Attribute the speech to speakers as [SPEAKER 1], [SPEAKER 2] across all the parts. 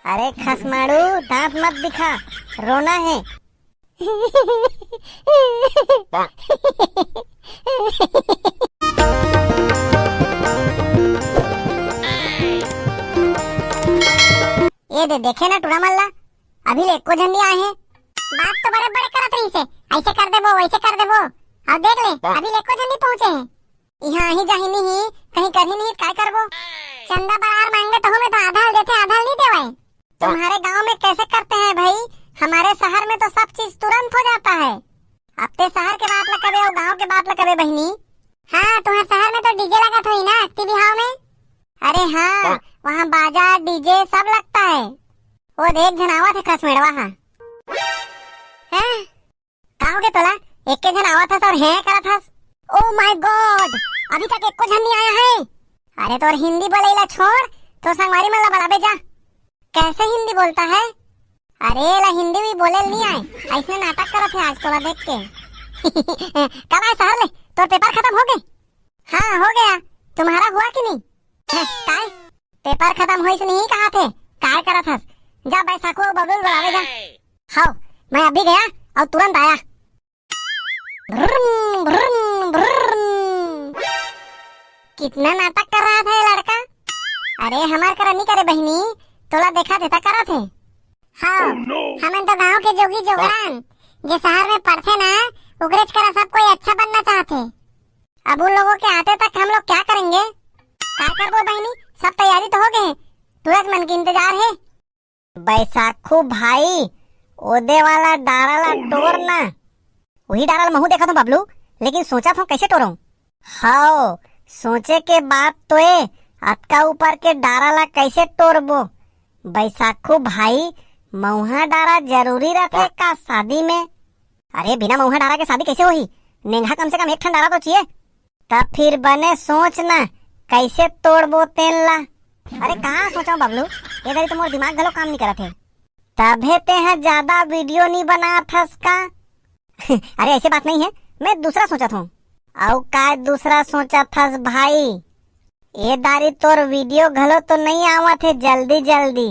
[SPEAKER 1] अरे खसमाड़ू, दांत मत दिखा, रोना है। ये देखे ना टूरा मल्ला, अभी ले को झंडी आए हैं। बात तो बड़े बड़े करत रही से, ऐसे कर दे वो, वैसे कर दे वो। अब देख ले, अभी ले को झंडी पहुंचे हैं। यहाँ ही जाही नहीं, कहीं कहीं नहीं, काय करबो। चंदा बरार मांगे तो हमें तो आधा देते, आधा नहीं देवाए। तुम्हारे गांव में कैसे करते हैं भाई? हमारे शहर में तो सब चीज तुरंत हो जाता है। अब ते शहर के बात लगे और गांव के बात लगे बहनी। हाँ, तुम्हारे शहर में तो डीजे लगा था ही ना अक्ति बिहाव में। अरे हाँ, वहाँ बाजा डीजे सब लगता है। वो देख जनावा थे खसमेड़वा। हाँ कहो के तोला एक के जन आवा था और है करा था। ओ माय गॉड, अभी तक एक को जन नहीं आया है। अरे तो हिंदी बोलेला छोड़, तो संगवारी में ला बड़ा जा। कैसे हिंदी बोलता है? अरे ला हिंदी भी बोले नहीं आए, ऐसे नाटक करा थे आज तोला देख के। कब आए शहर ले? तो पेपर खत्म हो गए? हाँ हो गया, तुम्हारा हुआ कि नहीं? काय पेपर खत्म हुई से नहीं कहा थे, काय करा था? जा बैसाखो बबलू बुलावे जा। हाँ मैं अभी गया और तुरंत आया। ब्रुम, ब्रुम, ब्रुम। कितना नाटक कर रहा था ये लड़का। अरे हमार करा नहीं करे बहनी, तोला देखा देता करा थे। हाँ हमें तो गांव के जोगी जोगरान जो शहर में पढ़ते ना, उगरेज करा सब कोई अच्छा बनना चाहते। अब उन लोगों के आते तक हम लोग क्या करेंगे? क्या करबो बहनी, सब तैयारी तो हो गए, तुरंत मन की इंतजार है। बैसाखू भाई, ओदे वाला डाराला टोरना, वही डाराला महू देखा तो बबलू, लेकिन सोचा था कैसे टोरूं। हाँ सोचे के बात तो है, अतका ऊपर के डाराला कैसे टोरबो। बैसाखू भाई, मऊहा डारा जरूरी रखे का शादी में? अरे बिना मऊहा डारा के शादी कैसे होही? नेंगा कम से कम एक ठन डारा तो चाहिए। तब फिर बने सोचना कैसे तोड़बो तेल ला। अरे कहाँ सोचा बबलू, ये घड़ी तो मोर दिमाग गलो काम नहीं करत है। तभे ते है ज्यादा वीडियो नहीं बना था का। अरे ऐसे बात नहीं है, मैं दूसरा सोचा था। औ का दूसरा सोचा था भाई? ये दारी तोर वीडियो घलो तो नहीं आवा थे जल्दी जल्दी।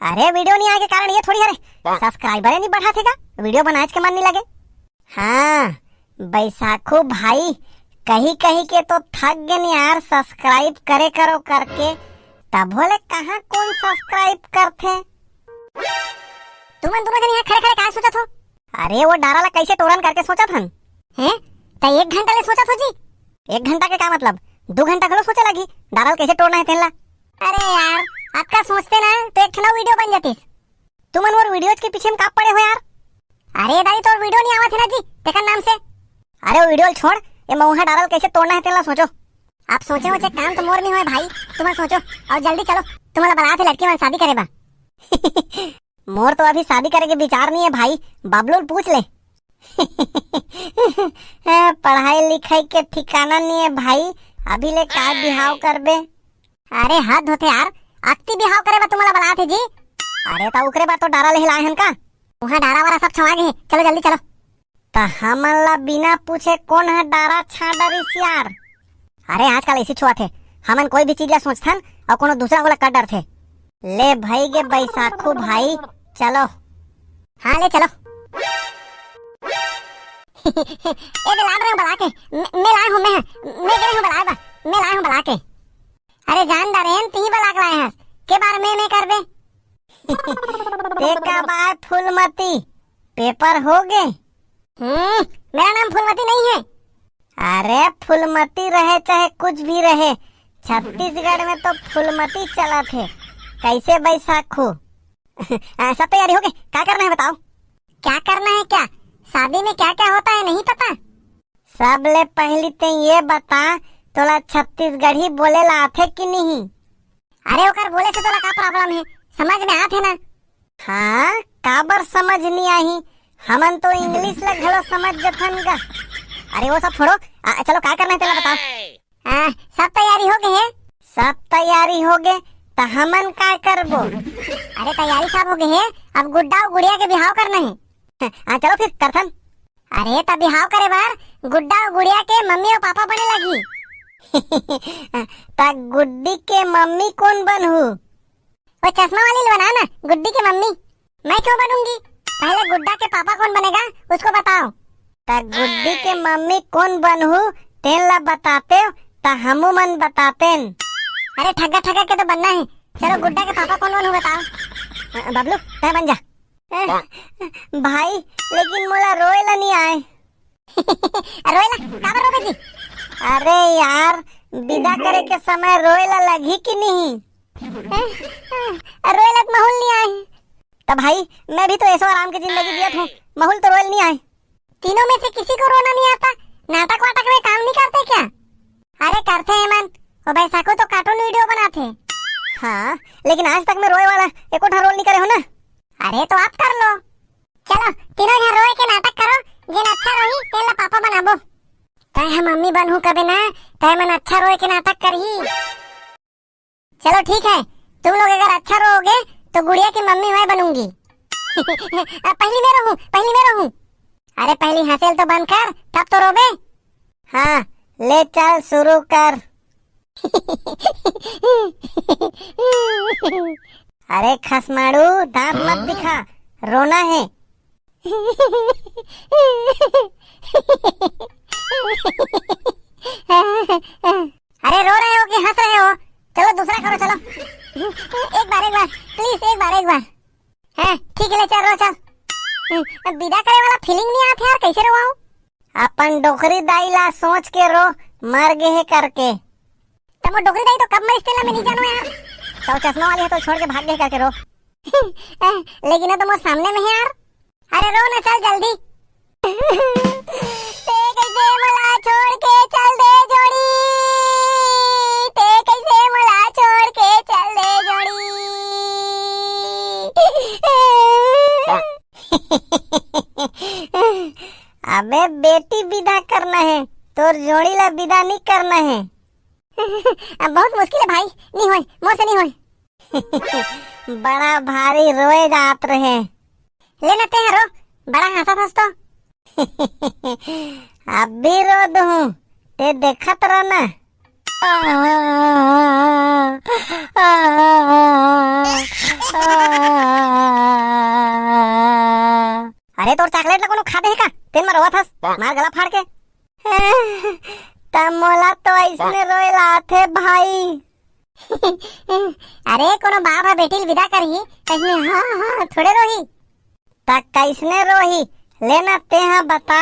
[SPEAKER 1] अरे वीडियो नहीं आए के कारण ये थोड़ी, अरे सब्सक्राइबर नहीं बढ़ा थेगा, वीडियो बनाए के मन नहीं लगे। हाँ बैसाखू भाई, कहीं कहीं के तो थक गए यार सब्सक्राइब करे करो करके। तब बोले कहाँ कौन सब्सक्राइब करते? तुमन दोनों जन यहाँ खड़े खड़े क्या सोचा थो? अरे वो डाराला कैसे टोरन करके सोचा था हैं? तो 1 घंटा ले सोचा थो जी। 1 घंटा के क्या मतलब, 2 घंटा खलो सोचे लगी डाराल कैसे तोड़ना है तेला। अरे यार आपका सोचते ना तो एक ठना वीडियो बन जातीस। तुमन वो वीडियोज के पीछे में काप पड़े हो यार। अरे दाई तो वीडियो नहीं आवा थे ना जी तेकर नाम से। अरे वो वीडियो छोड़, ये मऊहा डाराल कैसे तोड़ना है तेला सोचो। आप सोचे वोचे काम तो मोर नहीं हुए भाई, तुम सोचो और जल्दी चलो, तुम्हारा बारात है, लड़की में शादी करेगा। मोर तो अभी शादी करे के विचार नहीं है भाई, बबलू पूछ ले। पढ़ाई लिखाई के ठिकाना नहीं है भाई, अभी ले का बिहाव करबे। अरे हाथ धोते यार, अक्ति बिहाव करे बा तुम्हारा बारात है जी। अरे तो उकरे बात तो डारा ले हिलाए हन का, वहाँ डारा वारा सब छवा गए, चलो जल्दी चलो। तो हमला बिना पूछे कौन है डारा छा डरिस यार। अरे आजकल ऐसी छुआ थे, हमन कोई भी चीज ला सोचथन और कोनो दूसरा को कर डर थे। ले भाई गे बैसाखू भाई, चलो। हाँ ले चलो। ए लाड़ रहा हूँ बला के, मैं लाया हूँ, मैं गए हूँ बला, मैं लाया हूँ बला के। अरे जान दारेन ती बला के लाए हैं के बार मैं करबे। देखा बाय फूलमती, पेपर हो गए। मेरा नाम फूलमती नहीं है। अरे फूलमती रहे चाहे कुछ भी रहे, छत्तीसगढ़ में तो फूलमती चला थे। कैसे बैसाखू? सब तैयारी हो गई, क्या करना है बताओ? क्या करना है क्या? शादी में क्या क्या होता है नहीं पता? सब ले पहली ते ये बता, तोला छत्तीसगढ़ी बोले ला आथे कि नहीं? अरे ओकर बोले से तोला का प्रॉब्लम है, समझ में आथे ना? हाँ काबर समझ नहीं आई, हमन तो इंग्लिश ले घलो समझ जथन गा। अरे वो सब छोड़ो, चलो क्या करना है तेरा बताओ। सब तैयारी हो गई है? सब तैयारी हो गए तो हमन क्या करबो? अरे तैयारी सब हो गई है, अब गुड्डा और गुड़िया के बिहाव करना है। चलो फिर करथन। अरे तब बिहाव करे बार गुड्डा और गुड़िया के मम्मी और पापा बने लगी। ता गुड्डी के मम्मी कौन बनू? वो चश्मा वाली बना ना, गुड्डी की मम्मी। मैं क्यों बनूंगी? पहले गुड्डा के पापा कौन बनेगा उसको बताओ। ता गुड्डी के मम्मी कौन बनू तेन ला बताते ता हमू मन बतातेन। अरे ठगा ठगा के तो बनना है। चलो गुड्डा के पापा कौन बनू बताओ। बबलू तय बन जा। भाई लेकिन मोला रोएला नहीं आए। रोएला काबर रोबे जी? अरे यार विदा करे के समय रोएला लगी कि नहीं? रोएला तो माहौल नहीं आए। तो भाई मैं भी तो ऐसो आराम की जिंदगी जियत हूँ, माहौल तो रोएल नहीं आए। तीनों में से किसी को रोना नहीं आता? नाटक वाटक में काम नहीं करते क्या? अरे करते हैं मन, वो बैसाखू तो कार्टून वीडियो बनाते। हाँ लेकिन आज तक मैं रोए वाला एक रोल नहीं करे हो ना। अरे तो आप कर लो। चलो तीनों यहाँ रोए के नाटक करो, जिन अच्छा रोही तेला पापा बनाबो। तय हम मम्मी बनू कभी ना, तय मन अच्छा रोए के नाटक करही। चलो ठीक है, तुम लोग अगर अच्छा रोओगे तो गुड़िया की मम्मी मैं बनूंगी। पहली मैं रहूं। अरे पहली हंसेल तो बंद कर, तब तो रोबे। हाँ ले चल शुरू कर। अरे खसमाड़ू दांत मत दिखा, रोना है। अरे रो रहे हो कि हंस रहे हो? चलो दूसरा करो, चलो। एक बार प्लीज, एक बार। है ठीक है, ले चल रो चल। विदा करे वाला फीलिंग नहीं आती यार, कैसे रोवाऊं? अपन डोकरी दाई ला सोच के रो, मर गए है करके। तब डोकरी दाई तो कब मर इसते ला मैं नहीं जानू यार। तो चश्मा वाली है तो छोड़ के भाग गए करके रो। लेकिन तो मोर सामने में है यार। अरे रो ना चल जल्दी। ते कैसे मला छोड़ के चल दे जोड़ी, ते कैसे मला छोड़ के चल दे जोड़ी। अबे बेटी विदा करना है, तोर जोड़ी ला विदा नहीं करना है। अब बहुत मुश्किल है भाई, नहीं होए, मोर से नहीं होए। बड़ा भारी रोए जात रहे। लेना ते रो, बड़ा हंसा था तो। अब भी रो दूं, ते देखत रहना। अरे तोर चॉकलेट ला कोनो खा दे का? तेन में रोवा थस, मार गला फाड़ के। तब मोला तो ऐसने रोए लाथे भाई। अरे कोनो बाप है बेटी विदा करही, कैसने हाँ थोड़े रोही। तक कैसने रोही लेना ते हाँ बता।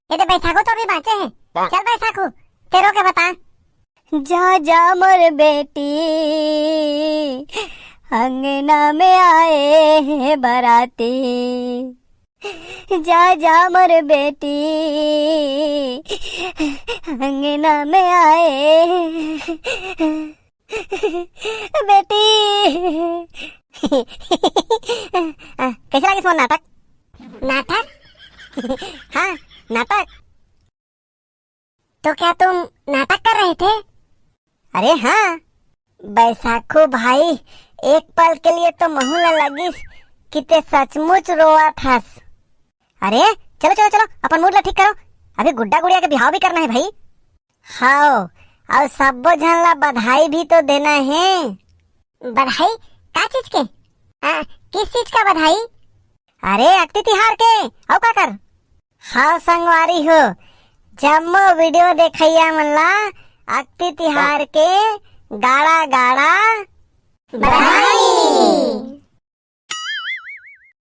[SPEAKER 1] ये तो बैसाखू तो अभी बाँचे हैं। चल बैसाखू तेरो के बता। जा जा मोर बेटी, अंगना में आए हैं बराती। जा जा मोर बेटी, अंगना में आए बेटी। कैसा लगे इसमें नाटक? हाँ नाटक। तो क्या तुम नाटक कर रहे थे? अरे हाँ बैसाखू भाई, एक पल के लिए तो महूला लगिस कि ते सचमुच रोआ थस। अरे चलो चलो चलो अपन मूड ला ठीक करो, अभी गुड्डा गुड़िया के बिहाव भी करना है भाई। हाँ और सबो जन ला बधाई भी तो देना है। बधाई का चीज के? किस चीज का बधाई? अरे अक्ति तिहार के औ का कर। हाँ संगवारी हो, जम्मो वीडियो देखैया मन ला अक्ति तिहार के गाड़ा गाड़ा बधाई।